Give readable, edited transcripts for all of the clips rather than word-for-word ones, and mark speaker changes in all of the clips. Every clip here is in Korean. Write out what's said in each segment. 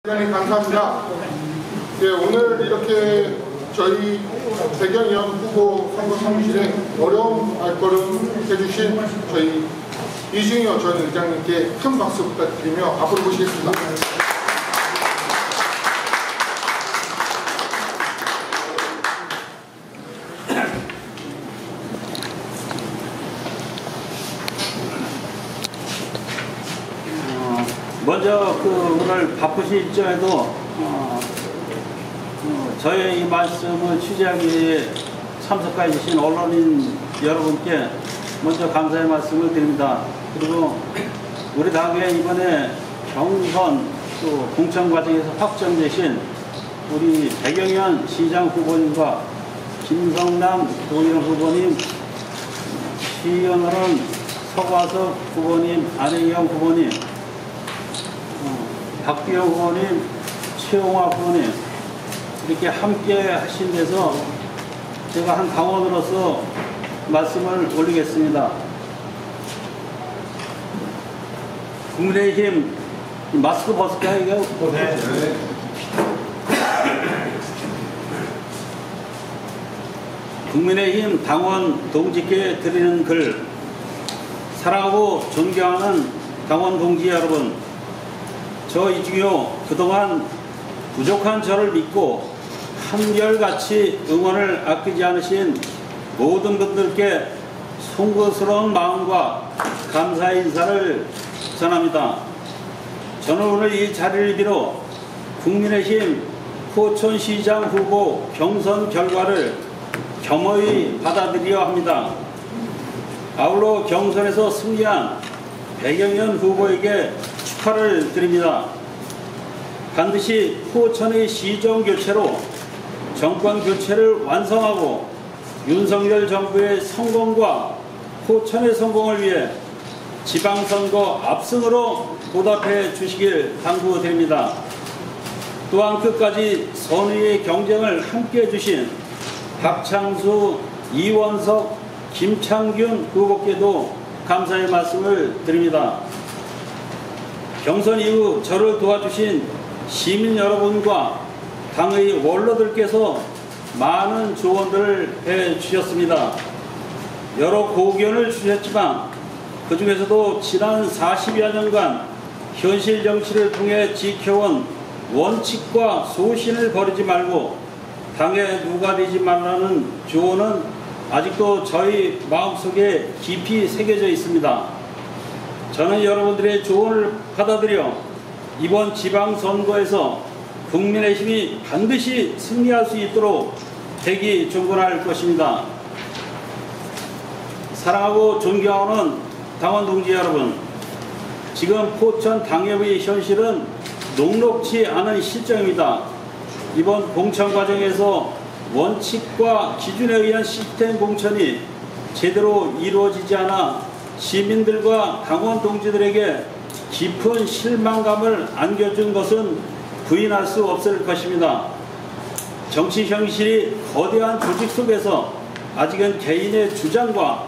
Speaker 1: 대단히 감사합니다. 네, 오늘 이렇게 저희 백영위원 후보 선거 사무실에 어려운 발걸음 해주신 저희 이중효 전 의장님께 큰 박수 부탁드리며 앞으로 모시겠습니다.
Speaker 2: 먼저 오늘 바쁘신 일정에도 저의 이 말씀을 취재하기 위해 참석해 주신 언론인 여러분께 먼저 감사의 말씀을 드립니다. 그리고 우리 당의 이번에 경선 또 공천 과정에서 확정되신 우리 백영현 시장 후보님과 김성남 도의원 후보님, 시의원으로는 서과석 후보님, 안혜영 후보님, 박기영 후보님, 최홍화 후보님 이렇게 함께 하신 데서 제가 한 당원으로서 말씀을 올리겠습니다. 국민의힘 마스크 벗을까요? 이거? 네. 국민의힘 당원 동지께 드리는 글. 사랑하고 존경하는 당원 동지 여러분, 저 이중효 그동안 부족한 저를 믿고 한결같이 응원을 아끼지 않으신 모든 분들께 송구스러운 마음과 감사의 인사를 전합니다. 저는 오늘 이 자리를 빌어 국민의힘 포천시장 후보 경선 결과를 겸허히 받아들여야 합니다. 아울러 경선에서 승리한 백영현 후보에게 축하를 드립니다. 반드시 포천의 시정 교체로 정권 교체를 완성하고 윤석열 정부의 성공과 포천의 성공을 위해 지방선거 압승으로 보답해 주시길 당부드립니다. 또한 끝까지 선의의 경쟁을 함께 해주신 박창수, 이원석, 김창균 후보께도 감사의 말씀을 드립니다. 경선 이후 저를 도와주신 시민 여러분과 당의 원로들께서 많은 조언들을 해주셨습니다. 여러 고견을 주셨지만 그 중에서도 지난 40여 년간 현실 정치를 통해 지켜온 원칙과 소신을 버리지 말고 당에 누가 되지 말라는 조언은 아직도 저희 마음속에 깊이 새겨져 있습니다. 저는 여러분들의 조언을 받아들여 이번 지방선거에서 국민의힘이 반드시 승리할 수 있도록 대기종군할 것입니다. 사랑하고 존경하는 당원 동지 여러분, 지금 포천 당협의 현실은 녹록지 않은 실정입니다. 이번 공천 과정에서 원칙과 기준에 의한 시스템 공천이 제대로 이루어지지 않아 시민들과 당원 동지들에게 깊은 실망감을 안겨준 것은 부인할 수 없을 것입니다. 정치 현실이 거대한 조직 속에서 아직은 개인의 주장과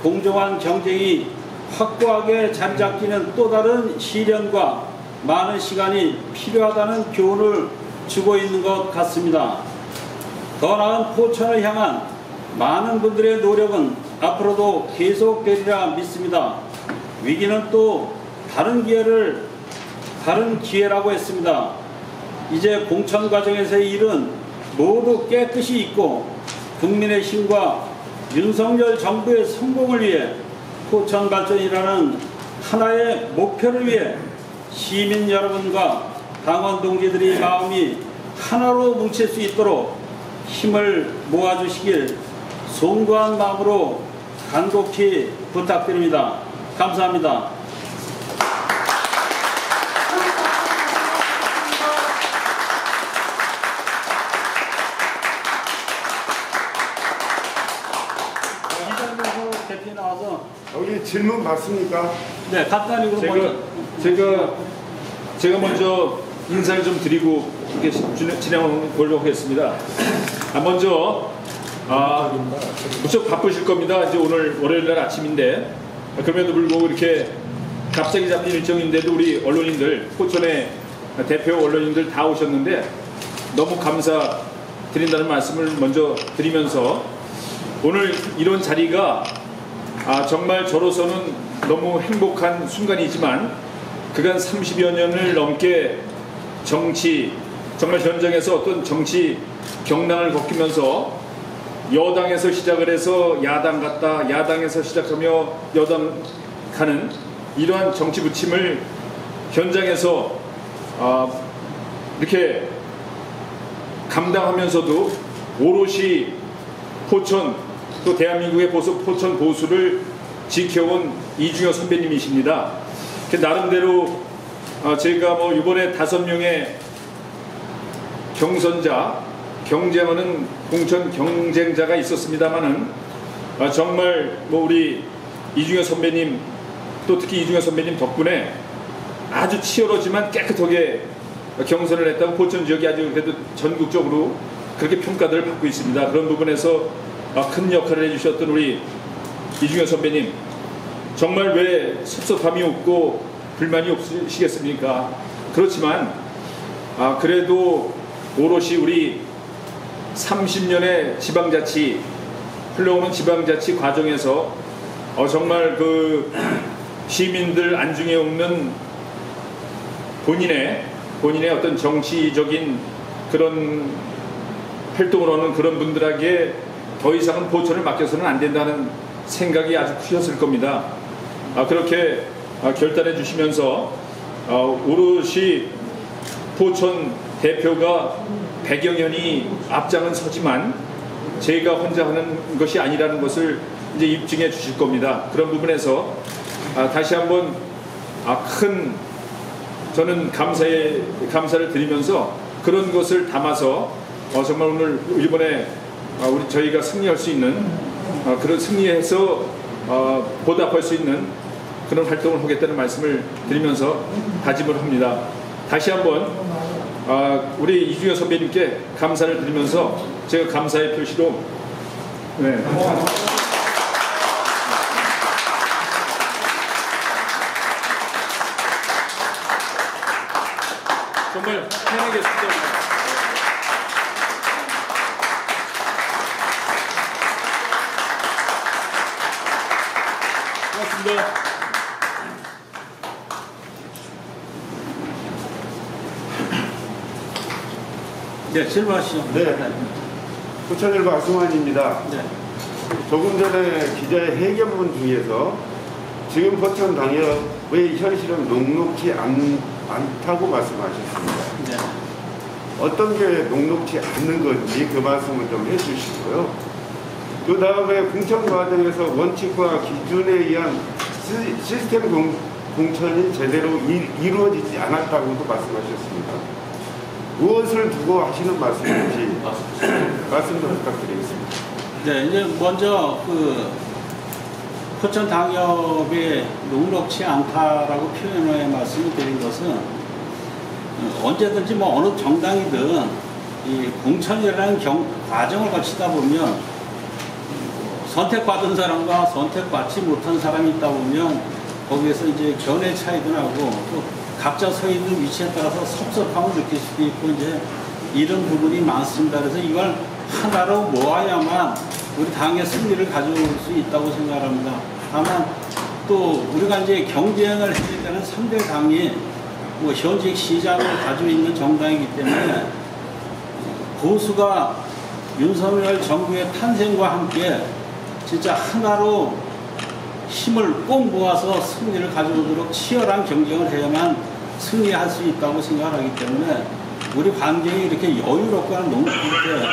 Speaker 2: 공정한 경쟁이 확고하게 자리 잡기는 또 다른 시련과 많은 시간이 필요하다는 교훈을 주고 있는 것 같습니다. 더 나은 포천을 향한 많은 분들의 노력은 앞으로도 계속되리라 믿습니다. 위기는 또 다른 기회라고 했습니다. 이제 공천 과정에서의 일은 모두 깨끗이 있고 국민의힘과 윤석열 정부의 성공을 위해 포천 발전이라는 하나의 목표를 위해 시민 여러분과 당원 동지들의 마음이 하나로 뭉칠 수 있도록 힘을 모아주시길 송구한 마음으로 간곡히 부탁드립니다. 감사합니다. 이장동 대표 나와서
Speaker 1: 여기 질문 맞습니까?
Speaker 2: 네, 간단히
Speaker 3: 제가 먼저 인사를 좀 드리고 이렇게 진행하려고 하겠습니다. 먼저 무척 바쁘실 겁니다. 이제 오늘 월요일날 아침인데 그럼에도 불구하고 이렇게 갑자기 잡힌 일정인데도 우리 언론인들 포천에 대표 언론인들 다 오셨는데 너무 감사드린다는 말씀을 먼저 드리면서 오늘 이런 자리가 정말 저로서는 너무 행복한 순간이지만 그간 30여 년을 넘게 정치, 정말 현장에서 어떤 정치 경랑을 겪으면서 여당에서 시작을 해서 야당 갔다 야당에서 시작하며 여당 가는 이러한 정치 부침을 현장에서 이렇게 감당하면서도 오롯이 포천 또 대한민국의 포천 보수를 지켜온 이중효 선배님이십니다. 나름대로 제가 이번에 5명의 경선자, 경쟁하는 공천 경쟁자가 있었습니다만은 정말 우리 이중효 선배님 또 특히 이중효 선배님 덕분에 아주 치열하지만 깨끗하게 경선을 했다고 포천 지역이 아주 그래도 전국적으로 그렇게 평가들을 받고 있습니다. 그런 부분에서 큰 역할을 해주셨던 우리 이중효 선배님 정말 왜 섭섭함이 없고 불만이 없으시겠습니까? 그렇지만 그래도 오롯이 우리 30년의 지방자치 흘러오는 지방자치 과정에서 정말 그 시민들 안중에 없는 본인의 어떤 정치적인 그런 활동을 하는 그런 분들에게 더 이상은 포천을 맡겨서는 안 된다는 생각이 아주 크셨을 겁니다. 그렇게 결단해 주시면서 오롯이 포천 대표가 100여 년이 앞장은 서지만 제가 혼자 하는 것이 아니라는 것을 이제 입증해 주실 겁니다. 그런 부분에서 다시 한번 큰 저는 감사를 드리면서 그런 것을 담아서 정말 오늘 이번에 우리 저희가 승리할 수 있는 그런 승리해서 보답할 수 있는 그런 활동을 하겠다는 말씀을 드리면서 다짐을 합니다. 다시 한번 우리 이중효 선배님께 감사를 드리면서 제가 감사의 표시로 정말 해내겠습니다. 고맙습니다.
Speaker 2: 네, 질문하시죠.
Speaker 4: 네. 포천일보 아승환입니다.
Speaker 2: 네.
Speaker 4: 조금 전에 기자의 해견문 중에서 지금 포천 당협의 현실은 녹록지 않다고 말씀하셨습니다.
Speaker 2: 네.
Speaker 4: 어떤 게 녹록지 않는 건지 그 말씀을 좀 해주시고요. 그 다음에 공천 과정에서 원칙과 기준에 의한 시스템 공천이 제대로 이루어지지 않았다고도 말씀하셨습니다. 무엇을 두고 하시는 말씀인지 말씀 좀 부탁드리겠습니다.
Speaker 2: 네, 이제 먼저 포천 당협에 녹록지 않다라고 표현을 말씀을 드린 것은 언제든지 어느 정당이든 이 공천이라는 과정을 거치다 보면 선택받은 사람과 선택받지 못한 사람이 있다 보면 거기에서 이제 견해 차이도 나고 또 각자 서 있는 위치에 따라서 섭섭함을 느낄 수도 있고 이제 이런 부분이 많습니다. 그래서 이걸 하나로 모아야만 우리 당의 승리를 가져올 수 있다고 생각합니다. 다만 또 우리가 이제 경쟁을 해야 되는 3대 당이 현직 시장을 가지고 있는 정당이기 때문에 보수가 윤석열 정부의 탄생과 함께 진짜 하나로 힘을 꼭 모아서 승리를 가져오도록 치열한 경쟁을 해야만 승리할 수 있다고 생각하기 때문에 우리 환경이 이렇게 여유롭거나 너무 이렇게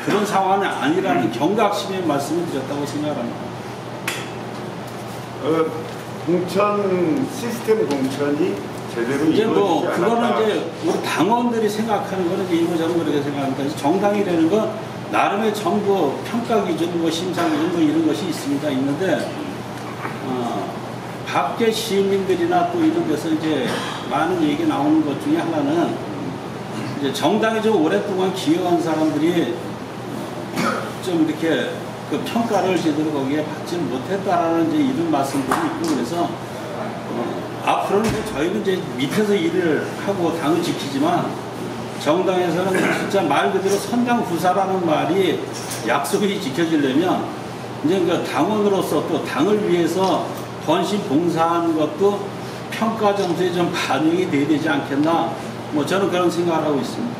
Speaker 2: 그런 상황은 아니라는 경각심의 말씀을 드렸다고 생각합니다.
Speaker 4: 공천 시스템 공천이 제대로
Speaker 2: 이제
Speaker 4: 이루어지지 않았다.
Speaker 2: 그거는 이제 우리 당원들이 생각하는 거는 이거저거 그렇게 생각합니다. 정당이라는 건 나름의 정부 평가 기준, 심사 기준 이런 것이 있는데 밖에 시민들이나 또 이런 데서 이제 많은 얘기 나오는 것 중에 하나는 이제 정당에 좀 오랫동안 기여한 사람들이 좀 이렇게 그 평가를 제대로 거기에 받지 못했다라는 이제 이런 말씀들이 있고 그래서 앞으로는 저희는 이제 밑에서 일을 하고 당을 지키지만 정당에서는 진짜 말 그대로 선당부사라는 말이 약속이 지켜지려면 이제 그 당원으로서 또 당을 위해서 헌신 봉사하는 것도 평가 점수에 좀 반영이 돼야 되지 않겠나, 뭐 저는 그런 생각을 하고 있습니다.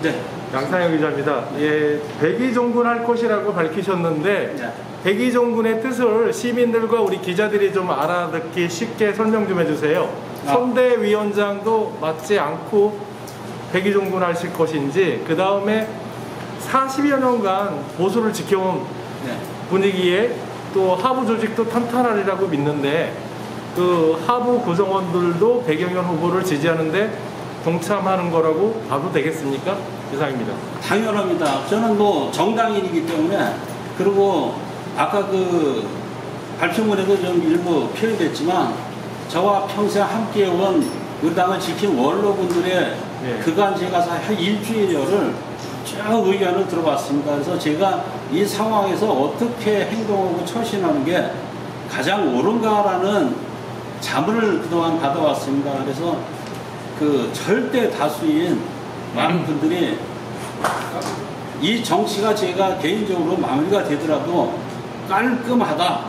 Speaker 2: 네.
Speaker 5: 양상혁 기자입니다. 예, 백의종군할 것이라고 밝히셨는데
Speaker 2: 네.
Speaker 5: 백의종군의 뜻을 시민들과 우리 기자들이 좀 알아듣기 쉽게 설명 좀 해주세요. 선대위원장도 맡지 않고 백의종군 하실 것인지, 그 다음에 40여 년간 보수를 지켜온
Speaker 2: 네.
Speaker 5: 분위기에 또 하부 조직도 탄탄하리라고 믿는데 그 하부 구성원들도 배경현 후보를 지지하는데 동참하는 거라고 봐도 되겠습니까? 이상입니다.
Speaker 2: 당연합니다. 저는 뭐 정당인이기 때문에, 그리고 아까 그 발표문에도 좀 일부 표현됐지만 저와 평생 함께해온 우리 당을 지킨 원로분들의 그간 제가 한 일주일여를 쭉 의견을 들어봤습니다. 그래서 제가 이 상황에서 어떻게 행동하고 처신하는 게 가장 옳은가라는 자문을 그동안 받아왔습니다. 그래서 그 절대 다수인 많은 분들이 이 정치가 제가 개인적으로 마무리가 되더라도 깔끔하다,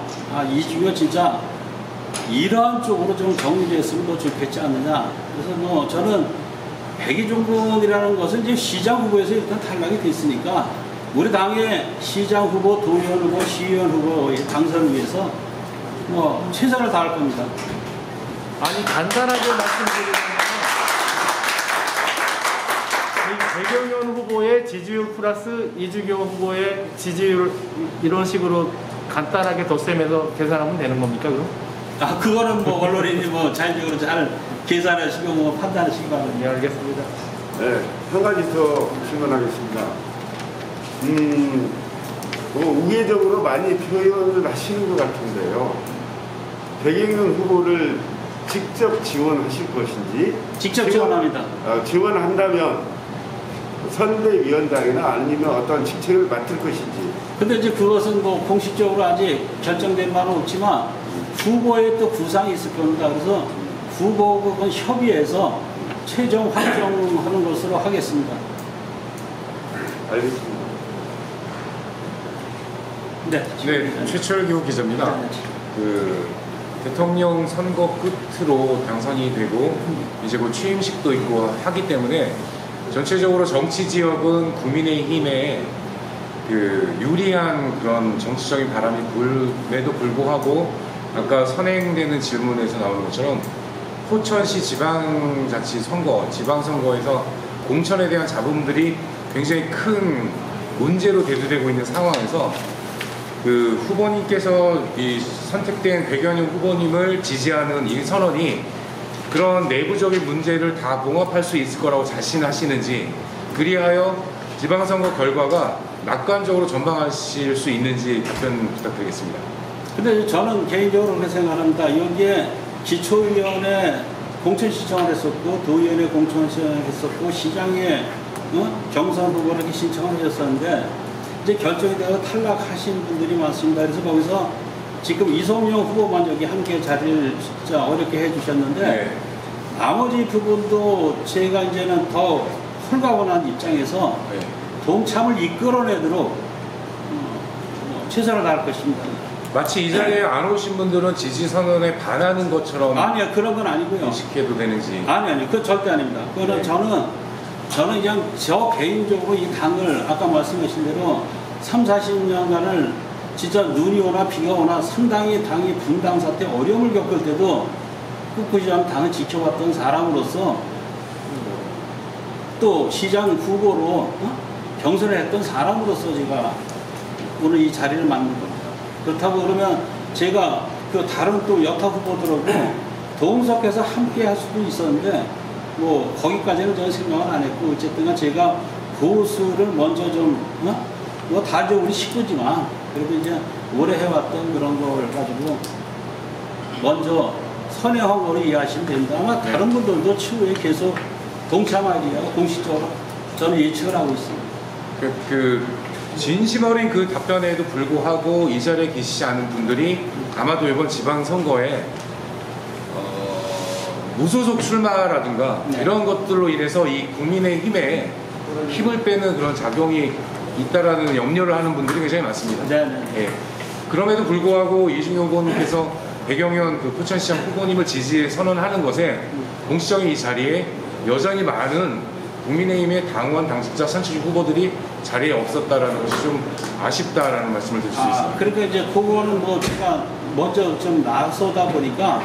Speaker 2: 이중에 진짜 이러한 쪽으로 좀 정리됐으면 더 좋겠지 않느냐. 그래서 뭐 저는 백의종군이라는 것은 이제 시장 후보에서 일단 탈락이 됐으니까 우리 당의 시장 후보, 도의원 후보, 시의원 후보의 당선을 위해서 뭐 최선을 다할 겁니다.
Speaker 5: 아니, 간단하게 말씀드리면 배경현 후보의 지지율 플러스 이주경 후보의 지지율, 이런 식으로 간단하게 덧셈해서 계산하면 되는 겁니까, 그럼?
Speaker 2: 그거는 뭐 언론인이 뭐 자율적으로 잘 계산하시고 뭐 판단하시기 바랍니다.
Speaker 5: 네, 알겠습니다.
Speaker 4: 네, 한 가지 더 질문하겠습니다. 뭐 우회적으로 많이 표현을 하시는 것 같은데요. 백영현 후보를 직접 지원하실 것인지,
Speaker 2: 직접 지원합니다.
Speaker 4: 지원한다면 선대위원장이나 아니면 어떤 직책을 맡을 것인지.
Speaker 2: 근데 이제 그것은 뭐 공식적으로 아직 결정된 바는 없지만 후보에 또 구상이 있을 겁니다. 그래서 후보하고 협의해서 최종 확정하는 것으로 하겠습니다.
Speaker 4: 알겠습니다.
Speaker 2: 네.
Speaker 6: 네, 최철규 기자입니다. 그 대통령 선거 끝으로 당선이 되고 이제 곧 취임식도 있고 하기 때문에 전체적으로 정치 지역은 국민의힘에 그 유리한 그런 정치적인 바람이 불에도 불구하고 아까 선행되는 질문에서 나오는 것처럼 포천시 지방자치 선거, 지방선거에서 공천에 대한 잡음들이 굉장히 큰 문제로 대두되고 있는 상황에서 그 후보님께서 이 선택된 백현영 후보님을 지지하는 이 선언이 그런 내부적인 문제를 다 봉합할 수 있을 거라고 자신하시는지, 그리하여 지방선거 결과가 낙관적으로 전망하실 수 있는지 답변 부탁드리겠습니다.
Speaker 2: 근데 저는 개인적으로 그렇게 생각합니다. 여기에 기초위원회 공천 신청을 했었고, 도의원회 공천 신청을 했었고, 시장에 경선 후보를 이렇게 신청을 하셨었는데 이제 결정이 되어 탈락하신 분들이 많습니다. 그래서 거기서 지금 이성용 후보만 여기 함께 자리를 진짜 어렵게 해주셨는데
Speaker 6: 네.
Speaker 2: 나머지 부분도 제가 이제는 더 홀가분한 입장에서 동참을 이끌어내도록 최선을 다할 것입니다.
Speaker 6: 마치 이 자리에 안 오신 분들은 지지 선언에 반하는 것처럼
Speaker 2: 아니요, 그런 건 아니고요.
Speaker 6: 인식해도 되는지.
Speaker 2: 아니요, 그건 절대 아닙니다. 그거는
Speaker 6: 네.
Speaker 2: 저는 그냥 저 개인적으로 이 당을 아까 말씀하신 대로 3, 40년간을 진짜 눈이 오나 비가 오나 상당히 당이 분당 사태 어려움을 겪을 때도 꿋꿋이 당을 지켜봤던 사람으로서 또 시장 후보로 경선을 했던 사람으로서 제가 오늘 이 자리를 맡는 겁니다. 그렇다고 그러면 제가 그 다른 또 여타 후보들하고 동석해서 함께 할 수도 있었는데 뭐 거기까지는 저는 생각을 안 했고, 어쨌든 제가 보수를 먼저 좀 뭐 다 이제 우리 식구지만 그래도 이제 오래 해왔던 그런 걸 가지고 먼저 선회한 거로 이해하시면 됩니다. 아마 다른 분들도 추후에 계속 동참하기에 공식적으로 저는 예측을 하고 있습니다.
Speaker 6: 진심 어린 그 답변에도 불구하고 이 자리에 계시지 않은 분들이 아마도 이번 지방선거에 무소속 출마라든가 이런 것들로 인해서 이 국민의힘에 힘을 빼는 그런 작용이 있다라는 염려를 하는 분들이 굉장히 많습니다. 예. 그럼에도 불구하고 이준영 후보님께서 배경현 그 포천시장 후보님을 지지 선언하는 것에 공식적인 이 자리에 여전히 많은 국민의힘의 당원, 당직자, 선출직 후보들이 자리에 없었다라는 것이 좀 아쉽다라는 말씀을 드릴 수 있습니다.
Speaker 2: 그러니까 이제 그거는 뭐 제가 먼저 좀 나서다 보니까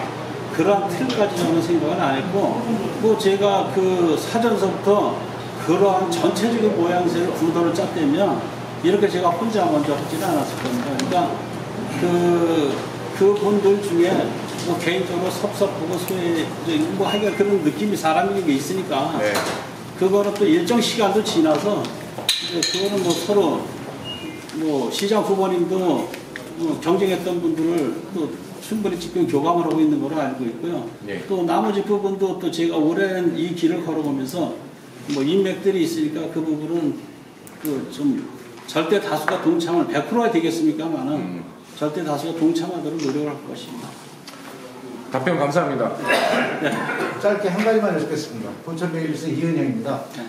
Speaker 2: 그런 틀까지 저는 생각은 안 했고, 뭐 제가 그 사전서부터 그러한 전체적인 모양새를 구도를 짰다면 이렇게 제가 혼자 먼저 하지는 않았을 겁니다. 그러니까 그 분들 중에 뭐 개인적으로 섭섭하고 소외적인 뭐 하여간 그런 느낌이 사람이 있으니까
Speaker 6: 네.
Speaker 2: 그거는 또 일정 시간도 지나서 이제 그거는 뭐 서로 뭐 시장 후보님도 뭐 경쟁했던 분들을 또 충분히 지금 교감을 하고 있는 걸로 알고 있고요.
Speaker 6: 네.
Speaker 2: 또 나머지 부분도 또 제가 오랜 이 길을 걸어보면서 뭐 인맥들이 있으니까 그 부분은 그 좀 절대 다수가 동참을 100%가 되겠습니까만은 절대 다수가 동참하도록 노력을 할 것입니다.
Speaker 6: 답변 감사합니다.
Speaker 7: 짧게 한 가지만 여쭙겠습니다. 포천메일리스 이은영입니다.
Speaker 2: 네.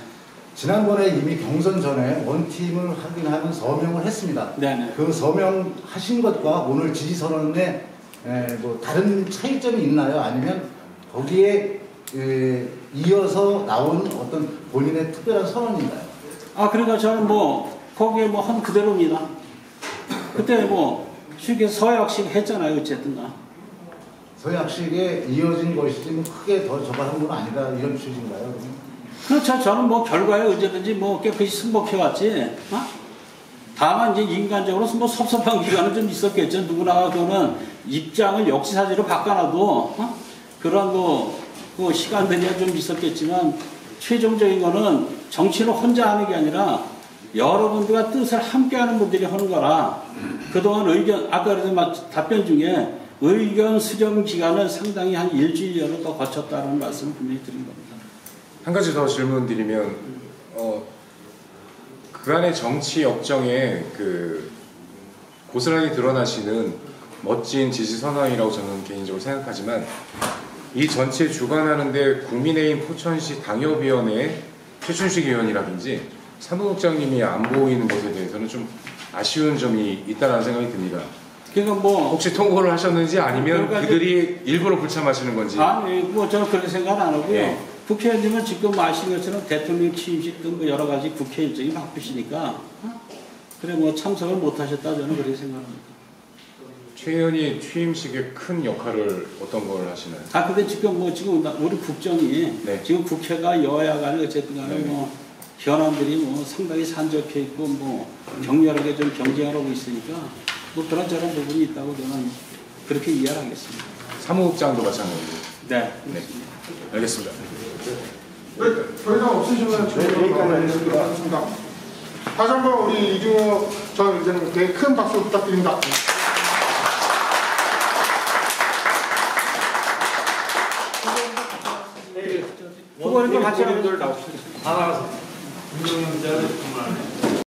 Speaker 7: 지난번에 이미 경선 전에 원팀을 하긴 하는 서명을 했습니다.
Speaker 2: 네네.
Speaker 7: 그 서명하신 것과 오늘 지지 선언에 뭐 다른 차이점이 있나요? 아니면 거기에 이어서 나온 어떤 본인의 특별한 선언인가요?
Speaker 2: 그러니까 저는 뭐 거기에 뭐 한 그대로입니다. 그때 뭐 쉽게 서약식 했잖아요. 어쨌든가.
Speaker 7: 서약식에 이어진 것이지 뭐 크게 더 저발한 건 아니다 이런 취지인가요?
Speaker 2: 그렇죠. 저는 뭐 결과에 언제든지 뭐 깨끗이 승복해왔지. 다만 이제 인간적으로 뭐 섭섭한 기간은 좀 있었겠죠. 누구나 그거는 입장을 역지사지로 바꿔놔도 그런 그 시간들이 좀 있었겠지만 최종적인 거는 정치를 혼자 하는 게 아니라 여러분들과 뜻을 함께하는 분들이 하는 거라 그동안 의견 아까 그래서 답변 중에 의견 수정 기간은 상당히 한 일주일여로 더 거쳤다는 말씀을 분명히 드린 겁니다.
Speaker 6: 한 가지 더 질문 드리면 그간의 정치 역정에 그 고스란히 드러나시는 멋진 지지 선언이라고 저는 개인적으로 생각하지만 이 전체 주관하는데 국민의힘 포천시 당협위원회 최춘식 의원이라든지 사무국장님이 안 보이는 것에 대해서는 좀 아쉬운 점이 있다는 생각이 듭니다.
Speaker 2: 그러니까 뭐
Speaker 6: 혹시 통보를 하셨는지 아니면
Speaker 2: 그러니까
Speaker 6: 그들이 일부러 불참하시는 건지.
Speaker 2: 아니 뭐 저는 그렇게 생각 안 하고요.
Speaker 6: 예.
Speaker 2: 국회의원님은 지금 아시는 것처럼 대통령 취임식 등 뭐 여러 가지 국회 일정이 바쁘시니까 그래 뭐 참석을 못 하셨다 저는 그렇게 생각합니다.
Speaker 6: 최 의원이 취임식에 큰 역할을 어떤 걸 하시나요?
Speaker 2: 근데 지금 우리 국정이
Speaker 6: 네.
Speaker 2: 지금 국회가 여야 간에 어쨌든 간에 뭐 현안들이 뭐 상당히 산적해 있고 뭐 격렬하게 좀 경쟁을 하고 있으니까 뭐 그런저런 부분이 있다고 저는 그렇게 이해를 하겠습니다.
Speaker 6: 사무국장도 마찬가지고.
Speaker 2: 네.
Speaker 6: 네. 알겠습니다.
Speaker 1: 네, 더 이상 없으시면 하겠습니다. 다시 한번 우리 이준호 전 의장님께 큰 박수 부탁드립니다.
Speaker 2: 후보님도 같이 하면
Speaker 5: 나오시죠.